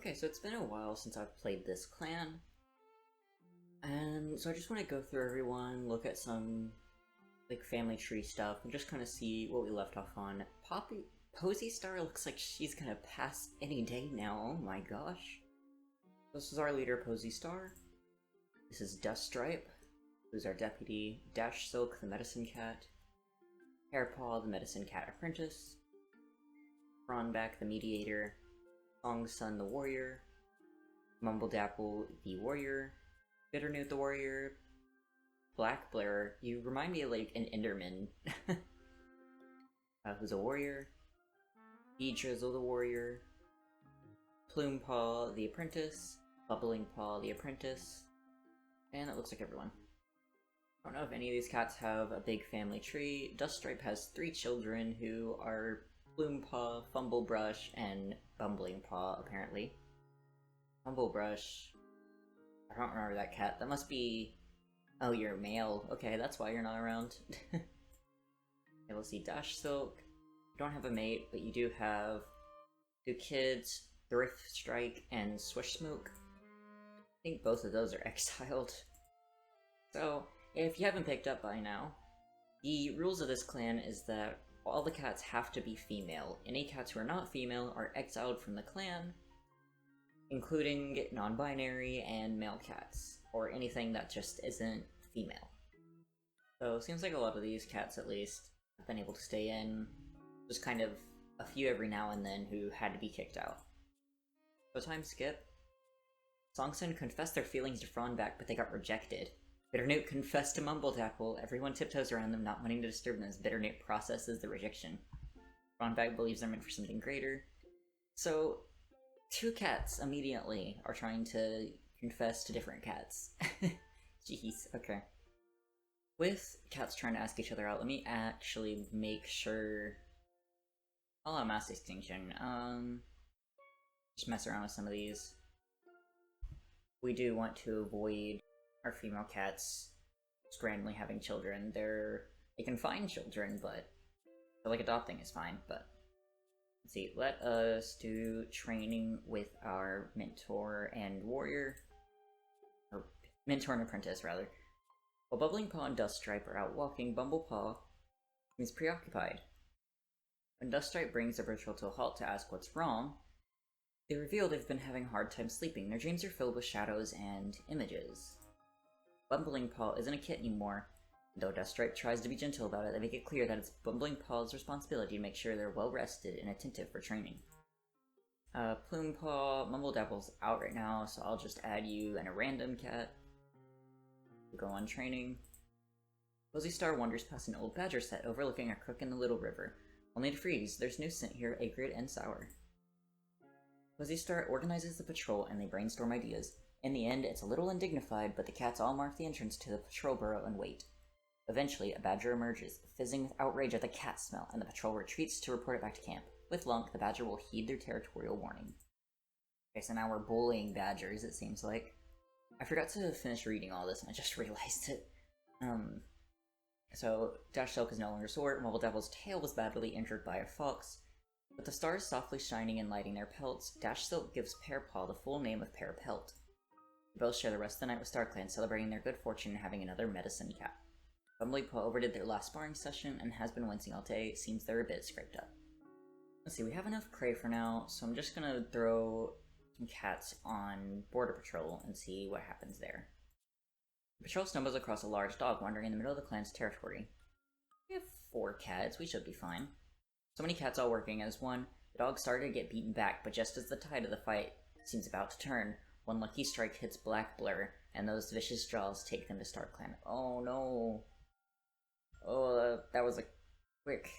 Okay, so it's been a while since I've played this clan, and so I just want to go through everyone, look at some like family tree stuff, and just kind of see what we left off on. Posy Star looks like she's gonna pass any day now. Oh my gosh! This is our leader, Posy Star. This is Dust Stripe, who's our deputy. Dash Silk, the medicine cat. Hairpaw, the medicine cat apprentice. Ronback, the mediator. Song Sun, the warrior. Mumble-Dapple, the warrior. Bitternewt, the warrior. Black Blair, you remind me of like an Enderman. Who's a warrior. Drizzle, the warrior. Plumepaw, the apprentice. Bubbling Paw, the apprentice. And that looks like everyone. I don't know if any of these cats have a big family tree. Duststripe has 3 children who are Plumepaw, Fumblebrush, and Bumbling Paw, apparently. Fumblebrush. I don't remember that cat. That must be... Oh, you're male. Okay, that's why you're not around. Okay, we'll see Dash Silk. You don't have a mate, but you do have 2 kids, Thrift Strike and Swish Smoke. I think both of those are exiled. So, if you haven't picked up by now, the rules of this clan is that all the cats have to be female. Any cats who are not female are exiled from the clan, including non-binary and male cats, or anything that just isn't female. So it seems like a lot of these cats, at least, have been able to stay in, just kind of a few every now and then who had to be kicked out. So time skip. Songsun confessed their feelings to Fronback, but they got rejected. Bitternewt confessed to Mumble-Dapple. Everyone tiptoes around them, not wanting to disturb them as Bitternewt processes the rejection. Fronback believes they're meant for something greater. So, 2 cats immediately are trying to confess to different cats. Jeez, okay. With cats trying to ask each other out, let me actually make sure... I'll allow mass extinction. Just mess around with some of these. We do want to avoid our female cats just randomly having children. They can find children, but I feel like adopting is fine, but... Let's see, let us do training with our mentor and warrior. Or mentor and apprentice, rather. While Bubbling Paw and Dust Stripe are out walking, Bumblepaw is preoccupied. When Dust Stripe brings the ritual to a halt to ask what's wrong, they reveal they've been having a hard time sleeping. Their dreams are filled with shadows and images. Bumbling Paw isn't a kid anymore. Though Dust Stripe tries to be gentle about it, they make it clear that it's Bumbling Paw's responsibility to make sure they're well rested and attentive for training. Plumepaw, Mumble-Dapple's out right now, so I'll just add you and a random cat. We'll go on training. Posy Star wanders past an old badger set overlooking a crook in the Little River. Only to freeze, there's new scent here, acrid and sour. Posy Star organizes the patrol and they brainstorm ideas. In the end, it's a little undignified, but the cats all mark the entrance to the patrol burrow and wait. Eventually, a badger emerges, fizzing with outrage at the cat smell, and the patrol retreats to report it back to camp. With luck, the badger will heed their territorial warning. Okay, so now we're bullying badgers, it seems like. I forgot to finish reading all this, and I just realized it. So, Dash Silk is no longer sore, Mumble-Dapple's tail was badly injured by a fox. With the stars softly shining and lighting their pelts, Dash Silk gives Pearpaw the full name of Pearpelt. They both share the rest of the night with StarClan, celebrating their good fortune and having another medicine cat. Bumbling Paw overdid their last sparring session and has been wincing all day. Seems they're a bit scraped up. Let's see, we have enough prey for now, so I'm just gonna throw some cats on border patrol and see what happens there. The patrol stumbles across a large dog wandering in the middle of the clan's territory. We have 4 cats, we should be fine. So many cats all working as one. The dog started to get beaten back, but just as the tide of the fight seems about to turn, one lucky strike hits Black Blur, and those vicious jaws take them to StarClan. Oh no! Oh, that was a quick...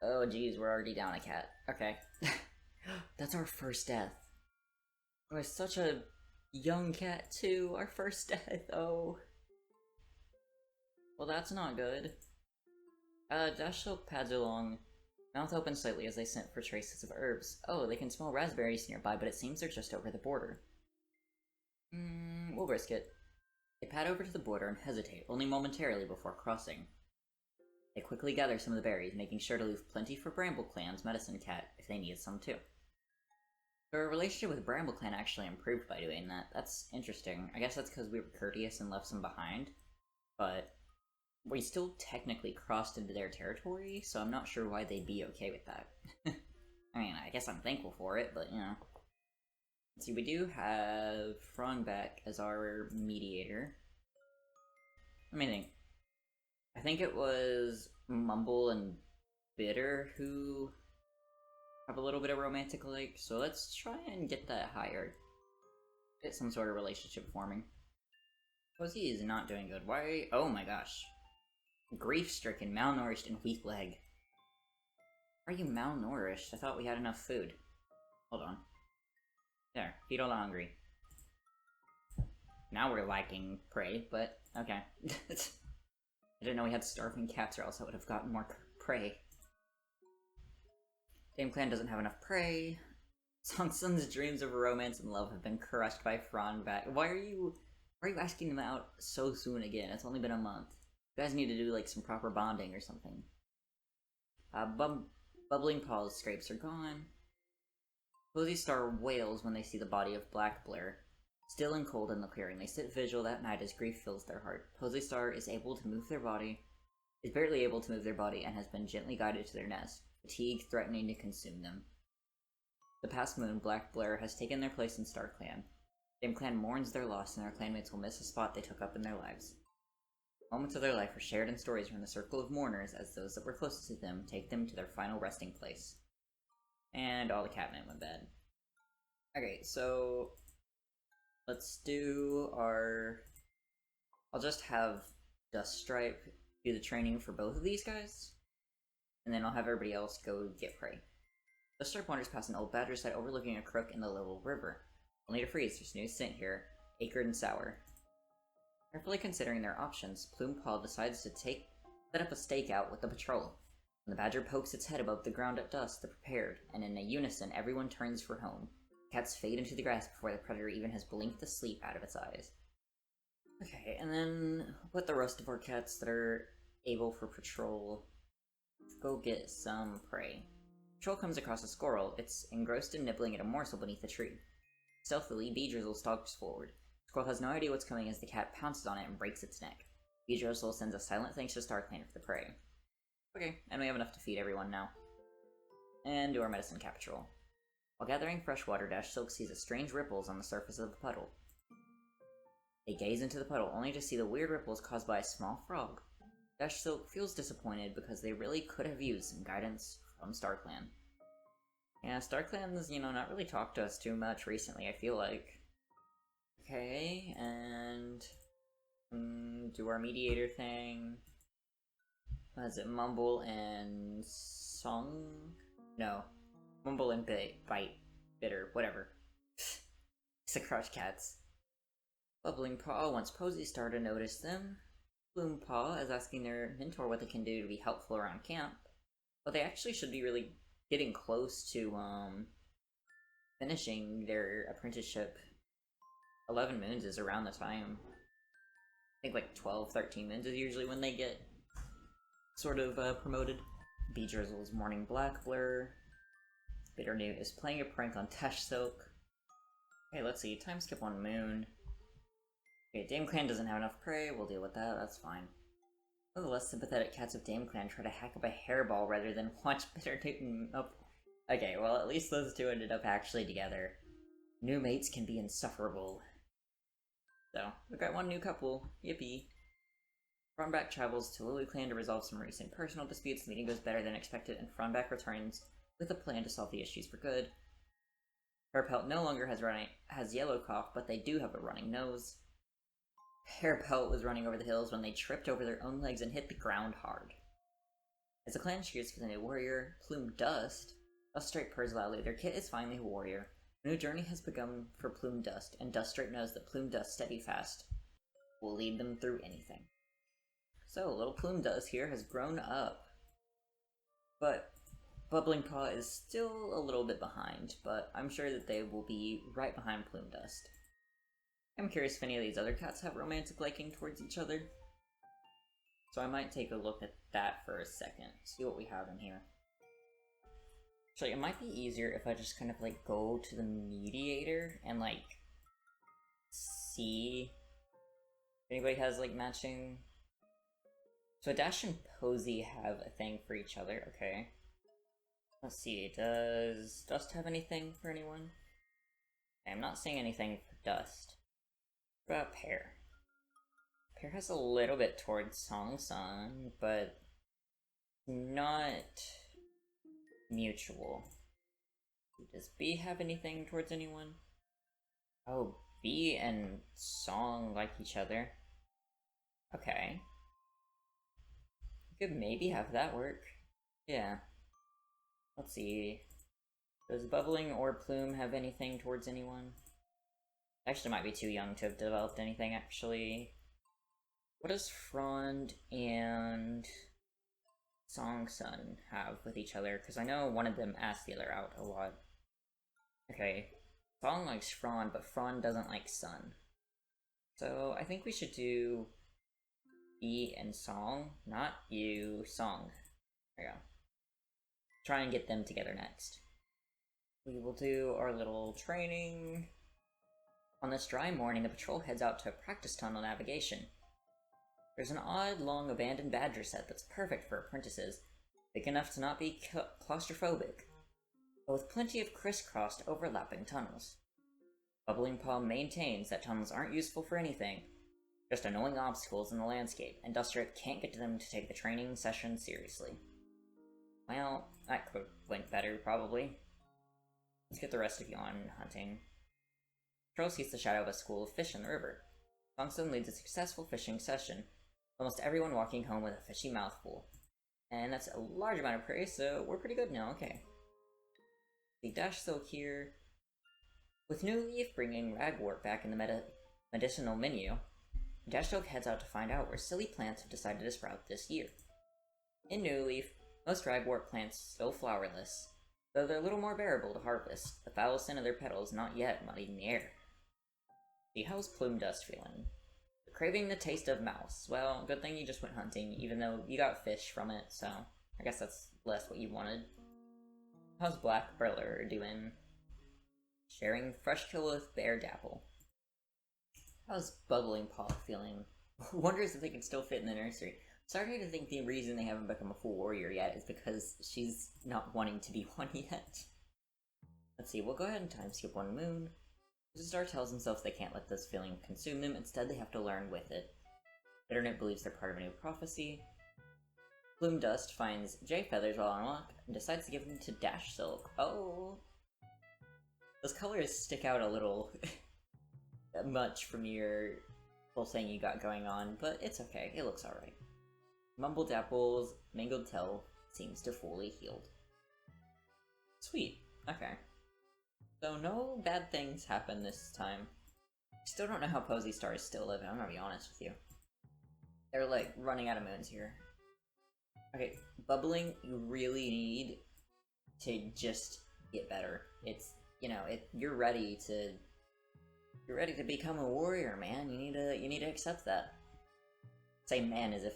Oh geez, we're already down a cat. Okay. That's our first death. Oh, it's such a young cat too, our first death, oh. Well, that's not good. Dash Silk pads along, mouth open slightly as they scent for traces of herbs. Oh, they can smell raspberries nearby, but it seems they're just over the border. We'll risk it. They pad over to the border and hesitate, only momentarily before crossing. They quickly gather some of the berries, making sure to leave plenty for Bramble Clan's medicine cat if they need some too. Our relationship with Bramble Clan actually improved by doing that. That's interesting. I guess that's because we were courteous and left some behind, but we still technically crossed into their territory, so I'm not sure why they'd be okay with that. I mean, I guess I'm thankful for it, but, you know. Let's see, we do have Frongback as our mediator. Let me think. I think it was Mumble and Bitter who have a little bit of romantic like, so let's try and get that higher. Get some sort of relationship forming. Cozy is not doing good. Why? Oh my gosh. Grief-stricken, malnourished, and weak-leg. Are you malnourished? I thought we had enough food. Hold on. There, feed all the hungry. Now we're lacking prey, but okay. I didn't know we had starving cats, or else I would have gotten more prey. Dame Clan doesn't have enough prey. Songsun's dreams of romance and love have been crushed by Frongback. Why are you asking them out so soon again? It's only been a month. You guys need to do like some proper bonding or something. Bubbling Paws scrapes are gone. Cozy Star wails when they see the body of Black Blair. Still and cold in the clearing, they sit vigil that night as grief fills their heart. Cozy Star is barely able to move their body, and has been gently guided to their nest, fatigue threatening to consume them. The past moon, Black Blair has taken their place in Star Clan. Dame Clan mourns their loss, and their clanmates will miss a spot they took up in their lives. Moments of their life are shared in stories from the circle of mourners, as those that were closest to them take them to their final resting place. And all the catmen went bed. Okay, so let's do our... I'll just have Duststripe do the training for both of these guys, and then I'll have everybody else go get prey. Duststripe wanders past an old badger site overlooking a crook in the level river. Only to freeze, there's new scent here, acrid and sour. Carefully considering their options, Plumepaw decides to set up a stakeout with the patrol. When the badger pokes its head above the ground at dusk, they're prepared, and in a unison, everyone turns for home. Cats fade into the grass before the predator even has blinked the sleep out of its eyes. Okay, and then put the rest of our cats that are able for patrol. Go get some prey. Patrol comes across a squirrel. It's engrossed in nibbling at a morsel beneath a tree. Stealthily, Beedrizzle stalks forward. Squirrel has no idea what's coming as the cat pounces on it and breaks its neck. Beedrizzle sends a silent thanks to StarClan for the prey. Okay, and we have enough to feed everyone now. And do our medicine cat patrol. While gathering fresh water, Dash Silk sees a strange ripples on the surface of the puddle. They gaze into the puddle, only to see the weird ripples caused by a small frog. Dash Silk feels disappointed because they really could have used some guidance from StarClan. Yeah, StarClan's, not really talked to us too much recently, I feel like. Okay, and... do our mediator thing. What is it? Mumble and Song? No. Mumble and Bite. Bitter. Whatever. It's the Crouch Cats. Bubbling Paw wants Posy Star to notice them. Plume Paw is asking their mentor what they can do to be helpful around camp. But they actually should be really getting close to, finishing their apprenticeship. 11 moons is around the time. I think like 12, 13 moons is usually when they get sort of promoted. Beedrizzle is mourning Black Blur. Bitternewt is playing a prank on Dash Silk. Okay, let's see. Time skip on Moon. Okay, Dame Clan doesn't have enough prey. We'll deal with that. That's fine. One of the less sympathetic cats of Dame Clan try to hack up a hairball rather than watch Bitternewt and... Oh. Okay, well at least those two ended up actually together. New mates can be insufferable. So, we've got one new couple. Yippee. Frongback travels to Lily Clan to resolve some recent personal disputes. The meeting goes better than expected, and Frongback returns with a plan to solve the issues for good. Hairpelt no longer has yellow cough, but they do have a running nose. Hairpelt was running over the hills when they tripped over their own legs and hit the ground hard. As the clan cheers for the new warrior, Plume Dust Stripe purrs loudly. Their kit is finally a warrior. A new journey has begun for Plume Dust, and Duststripe knows that Plume Dust steadfast will lead them through anything. So, little Plume Dust here has grown up. But Bubbling Paw is still a little bit behind, but I'm sure that they will be right behind Plume Dust. I'm curious if any of these other cats have romantic liking towards each other. So I might take a look at that for a second, see what we have in here. Actually, it might be easier if I just kind of like go to the mediator and like see if anybody has like matching. So Dash and Posy have a thing for each other, okay. Let's see, does Dust have anything for anyone? Okay, I'm not seeing anything for Dust. What about Pear? Pear has a little bit towards Song Sun, but not mutual. Does B have anything towards anyone? Oh, B and Song like each other. Okay. You could maybe have that work. Yeah. Let's see. Does Bubbling or Plume have anything towards anyone? Actually might be too young to have developed anything, actually. What does Frond and Song Sun have with each other? Because I know one of them asks the other out a lot. Okay. Song likes Frond, but Frond doesn't like Sun. So I think we should do E and Song, not you, Song. There we go. Try and get them together next. We will do our little training. On this dry morning, the patrol heads out to a practice tunnel navigation. There's an odd, long, abandoned badger set that's perfect for apprentices, big enough to not be claustrophobic, but with plenty of crisscrossed, overlapping tunnels. Bubbling Paw maintains that tunnels aren't useful for anything, just annoying obstacles in the landscape, and Dustripe can't get to them to take the training session seriously. Well, that could have went better, probably. Let's get the rest of you on hunting. Patrol sees the shadow of a school of fish in the river. Songsun leads a successful fishing session, almost everyone walking home with a fishy mouthful. And that's a large amount of prey, so we're pretty good now, okay. The Dash Silk here. With New Leaf bringing Ragwort back in the medicinal menu, Dash Silk heads out to find out where silly plants have decided to sprout this year. In New Leaf, most Ragwort plants still flowerless, though they're a little more bearable to harvest, the foul scent of their petals not yet muddying the air. See, how's Plume Dust feeling? Craving the taste of mouse. Well, good thing you just went hunting, even though you got fish from it, so I guess that's less what you wanted. How's Black Briller doing? Sharing fresh kill with Bear Dapple. How's Bubbling Paw feeling? Wonders if they can still fit in the nursery. Starting to think the reason they haven't become a full warrior yet is because she's not wanting to be one yet. Let's see, we'll go ahead and time skip one moon. The star tells themselves they can't let this feeling consume them, instead they have to learn with it. Bitternut believes they're part of a new prophecy. Plume Dust finds J Feathers while on walk and decides to give them to Dash Silk. Oh! Those colors stick out a little much from your whole thing you got going on, but it's okay, it looks alright. Mumble Dapple's mangled tail seems to fully healed. Sweet, okay. So no bad things happen this time. Still don't know how Posy Star is still living, I'm gonna be honest with you. They're like running out of moons here. Okay, Bubbling, you really need to just get better. It's, you know, you're ready to become a warrior, man. You need to accept that. Say man as if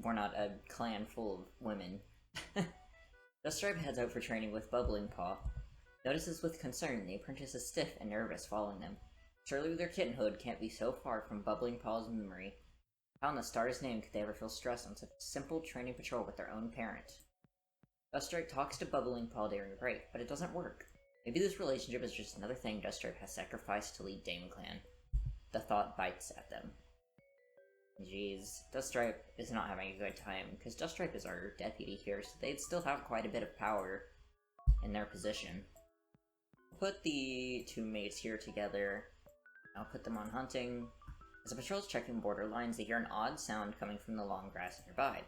we're not a clan full of women. Dustripe heads out for training with Bubbling Paw. Notices with concern the apprentice is stiff and nervous following them. Surely their kittenhood can't be so far from Bubbling Paw's memory. How in the star's name could they ever feel stressed on such a simple training patrol with their own parent? Dustripe talks to Bubbling Paw during a break, but it doesn't work. Maybe this relationship is just another thing Dustripe has sacrificed to lead Dame Clan. The thought bites at them. Jeez, Dustripe is not having a good time, because Dustripe is our deputy here, so they'd still have quite a bit of power in their position. Put the two mates here together. I'll put them on hunting. As the patrol's checking border lines, they hear an odd sound coming from the long grass nearby.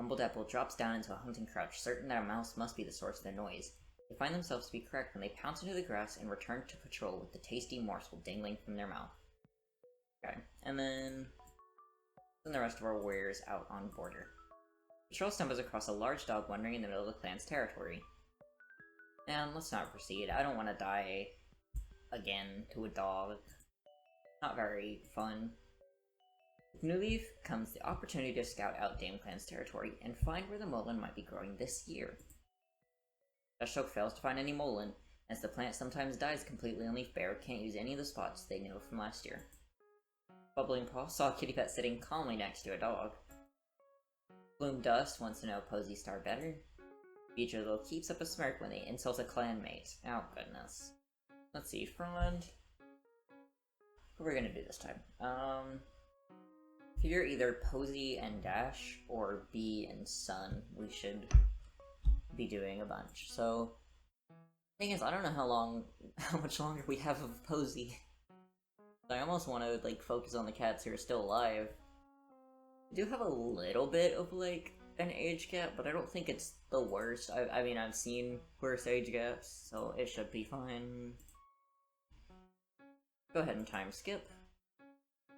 Mumbledapple drops down into a hunting crouch, certain that a mouse must be the source of the noise. They find themselves to be correct when they pounce into the grass and return to patrol with the tasty morsel dangling from their mouth. Okay, and then the rest of our warriors out on border. Patrol stumbles across a large dog wandering in the middle of the clan's territory. And let's not proceed. I don't want to die again to a dog. Not very fun. With New Leaf comes the opportunity to scout out Dame Clan's territory and find where the mullein might be growing this year. Dashchoke fails to find any Molin, as the plant sometimes dies completely and Leaf Bear can't use any of the spots they know from last year. Bubbling Paw saw a kitty pet sitting calmly next to a dog. Bloom Dust wants to know Posy Star better. Beatrizzle keeps up a smirk when they insult a clanmate. Oh goodness. Let's see, friend. What are we gonna do this time? Figure either Posy and Dash or Bee and Sun we should be doing a bunch. So, thing is, I don't know how much longer we have of Posy. I almost want to like focus on the cats who are still alive. We do have a little bit of like an age gap, but I don't think it's the worst. I mean, I've seen worse age gaps, so it should be fine. Go ahead and time skip.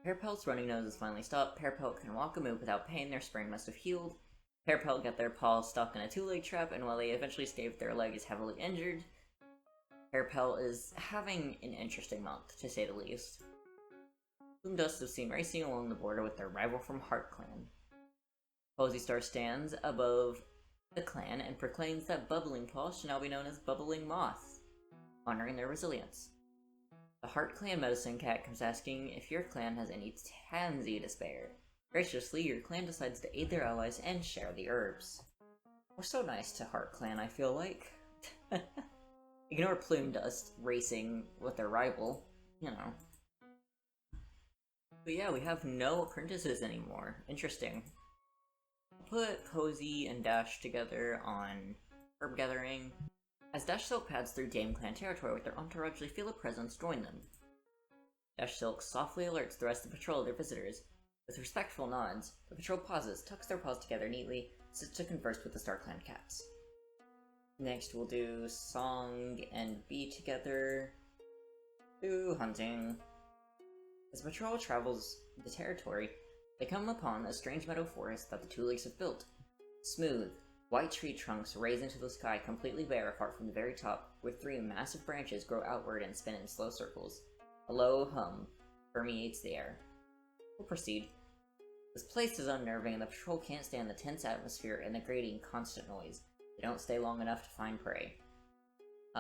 Pearpelt's running nose has finally stopped. Pearpelt can walk and move without pain. Their sprain must have healed. Pearpelt got their paw stuck in a two-leg trap, and while they eventually stayed, their leg is heavily injured. Pearpelt is having an interesting month, to say the least. Bloom Dust is seen racing along the border with their rival from Heart Clan. Posy Star stands above the clan and proclaims that Bubbling Paw should now be known as Bubbling Moth, honoring their resilience. The Heart Clan medicine cat comes asking if your clan has any tansy to spare. Graciously, your clan decides to aid their allies and share the herbs. We're so nice to Heart Clan, I feel like. Ignore Plume Dust racing with their rival, you know. But yeah, we have no apprentices anymore. Interesting. Put Posy and Dash together on herb gathering. As Dash Silk pads through Dame Clan territory with their entourage, they feel a presence join them. Dash Silk softly alerts the rest of the patrol of their visitors. With respectful nods, the patrol pauses, tucks their paws together neatly, sits to converse with the Star Clan cats. Next, we'll do Song and Bee together. Do hunting. As the patrol travels the territory, they come upon a strange meadow forest that the Two Lakes have built. Smooth, white tree trunks raise into the sky completely bare apart from the very top, where three massive branches grow outward and spin in slow circles. A low hum permeates the air. We'll proceed. This place is unnerving and the patrol can't stand the tense atmosphere and the grating constant noise. They don't stay long enough to find prey.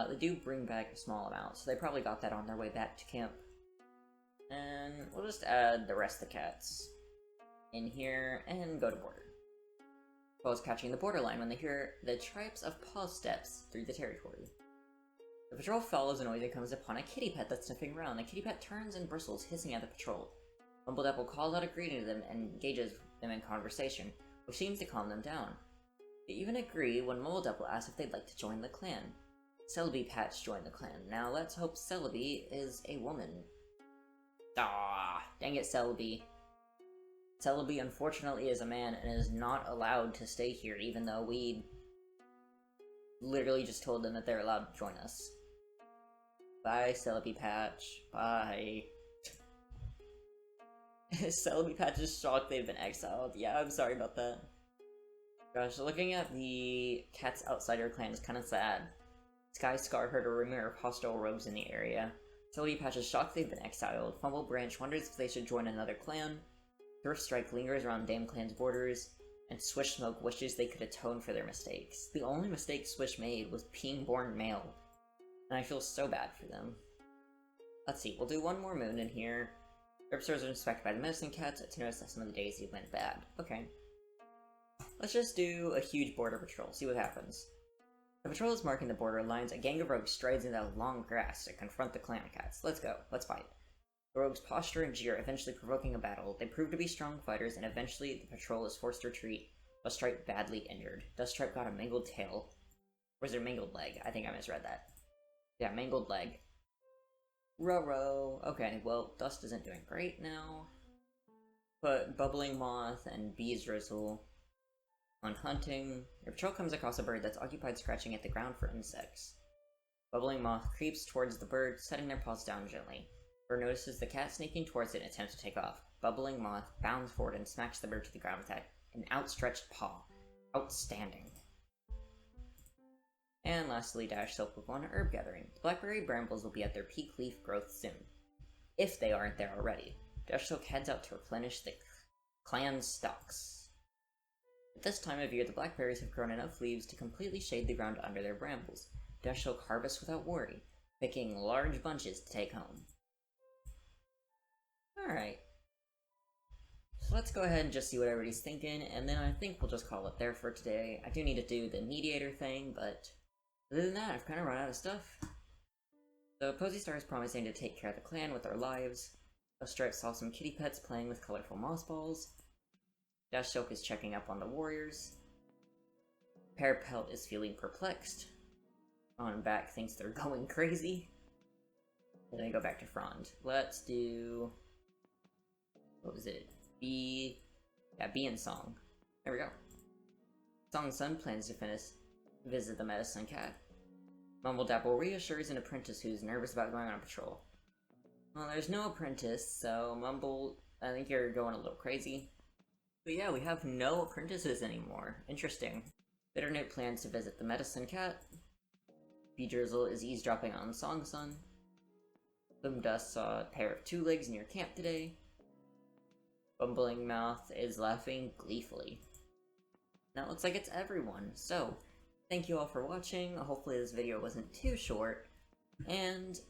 They do bring back a small amount, so they probably got that on their way back to camp. And we'll just add the rest of the cats in here and go to border. Paul's catching the borderline when they hear the tribes of paw steps through the territory. The patrol follows a noise and comes upon a kitty pet that's sniffing around. The kitty pet turns and bristles, hissing at the patrol. Mumbled Apple calls out a greeting to them and engages them in conversation, which seems to calm them down. They even agree when Mumbled Apple asks if they'd like to join the clan. Celebi Patch joined the clan. Now let's hope Celebi is a woman. Ah, dang it, Celebi. Celebi unfortunately is a man and is not allowed to stay here, even though we literally just told them that they're allowed to join us. Bye, Celebi Patch. Bye. Celebi Patch is shocked they've been exiled. Yeah, I'm sorry about that. Gosh, looking at the cats outside her clan is kind of sad. Sky Scar heard a rumor of hostile rogues in the area. Celebi Patch is shocked they've been exiled. Fumble Branch wonders if they should join another clan. Thrift Strike lingers around Dame Clan's borders, and Swish Smoke wishes they could atone for their mistakes. The only mistake Swish made was being born male, and I feel so bad for them. Let's see, we'll do one more moon in here. Herb stores are inspected by the medicine cats to notice that some of the days he went bad. Okay. Let's just do a huge border patrol, see what happens. The patrol is marking the border lines. A gang of rogues strides into the long grass to confront the clan cats. Let's go, let's fight. The rogues posture and jeer, eventually provoking a battle. They prove to be strong fighters, and eventually the patrol is forced to retreat. Duststripe badly injured. Duststripe got a mangled tail. Or is it a mangled leg? I think I misread that. Yeah, mangled leg. Row. Okay, well, Dust isn't doing great now. But Bubbling Moth and Bees Drizzle on hunting. Your patrol comes across a bird that's occupied scratching at the ground for insects. Bubbling Moth creeps towards the bird, setting their paws down gently. Bird notices the cat sneaking towards it and attempts to take off. Bubbling Moth bounds forward and smacks the bird to the ground with an outstretched paw. Outstanding. And lastly, Dash Silk will go on herb gathering. The blackberry brambles will be at their peak leaf growth soon. If they aren't there already. Dash Silk heads out to replenish the clan stocks. At this time of year, the blackberries have grown enough leaves to completely shade the ground under their brambles. Dash shall harvest without worry, picking large bunches to take home. Alright. So let's go ahead and just see what everybody's thinking, and then I think we'll just call it there for today. I do need to do the mediator thing, but other than that, I've kind of run out of stuff. So Posy Star is promising to take care of the clan with our lives. Stripe saw some kitty pets playing with colorful moss balls. Dash Silk is checking up on the warriors. Pear Pelt is feeling perplexed. On Back thinks they're going crazy. And then I go back to Frond. Let's do... what was it? Bee and Song. There we go. Song's son plans to visit the medicine cat. Mumble Dabble reassures an apprentice who's nervous about going on patrol. Well, there's no apprentice, so Mumble, I think you're going a little crazy. But yeah, we have no apprentices anymore. Interesting. Bitternote plans to visit the medicine cat. Drizzle is eavesdropping on Song's son. Boomdust saw a pair of 2 legs near camp today. Bumbling Mouth is laughing gleefully. That looks like it's everyone, so thank you all for watching. Hopefully this video wasn't too short, and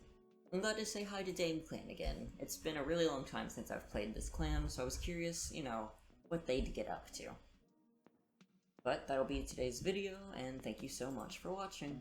I'm glad to say hi to Dame Clan again. It's been a really long time since I've played this clan, so I was curious, you know, what they'd get up to. But that'll be today's video, and thank you so much for watching.